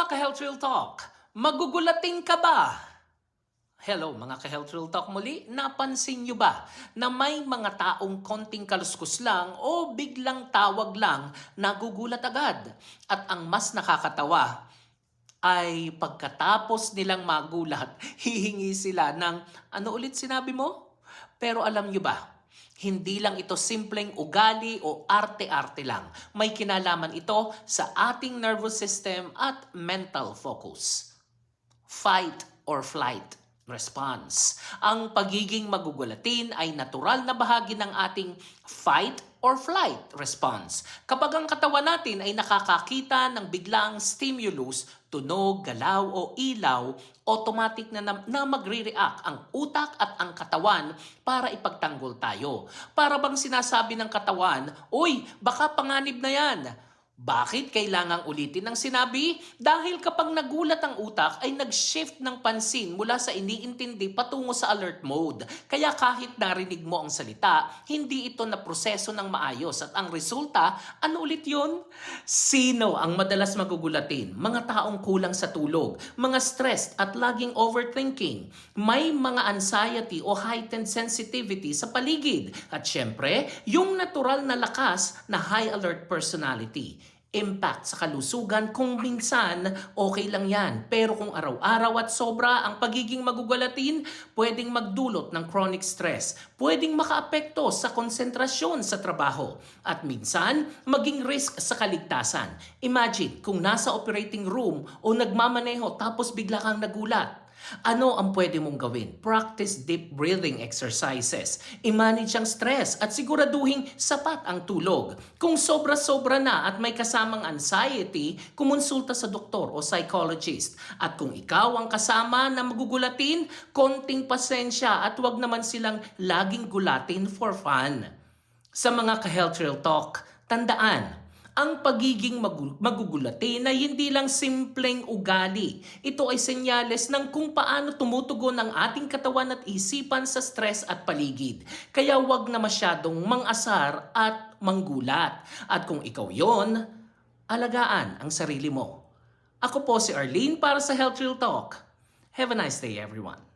ka-Health Real Talk, magugulatin ka ba? Hello mga ka-Health Real Talk muli, napansin nyo ba na may mga taong konting kaluskus lang o biglang tawag lang nagugulat agad? At ang mas nakakatawa ay pagkatapos nilang magulat, hihingi sila ng ano ulit sinabi mo? Pero alam nyo ba, hindi lang ito simpleng ugali o arte-arte lang. May kinalaman ito sa ating nervous system at mental focus. Fight or flight response. Ang pagiging magugulatin ay natural na bahagi ng ating fight or flight response. Kapag ang katawan natin ay nakakakita ng biglang stimulus, tunog, galaw o ilaw, automatic na magre-react ang utak at ang katawan para ipagtanggol tayo. Para bang sinasabi ng katawan, "Uy, baka panganib na yan." Bakit kailangang ulitin ang sinabi? Dahil kapag nagulat ang utak ay nag-shift ng pansin mula sa iniintindi patungo sa alert mode. Kaya kahit narinig mo ang salita, hindi ito na proseso ng maayos. At ang resulta, ano ulit yun? Sino ang madalas magugulatin? Mga taong kulang sa tulog, mga stressed at laging overthinking, may mga anxiety o heightened sensitivity sa paligid. At syempre, yung natural na lakas na high alert personality. Impact sa kalusugan kung minsan okay lang yan. Pero kung araw-araw at sobra ang pagiging magugalatin, pwedeng magdulot ng chronic stress, pwedeng makaapekto sa konsentrasyon sa trabaho, at minsan maging risk sa kaligtasan. Imagine kung nasa operating room o nagmamaneho tapos bigla kang nagulat. Ano ang pwede mong gawin? Practice deep breathing exercises. I-manage ang stress at siguraduhin sapat ang tulog. Kung sobra-sobra na at may kasamang anxiety, kumonsulta sa doktor o psychologist. At kung ikaw ang kasama na magugulatin, konting pasensya at wag naman silang laging gulatin for fun. Sa mga ka-Health Real Talk, tandaan, ang pagiging magugulatin ay hindi lang simpleng ugali. Ito ay senyales ng kung paano tumutugon ang ating katawan at isipan sa stress at paligid. Kaya wag na masyadong mang-asar at manggulat. At kung ikaw yon, alagaan ang sarili mo. Ako po si Arlene para sa Health Real Talk. Have a nice day everyone.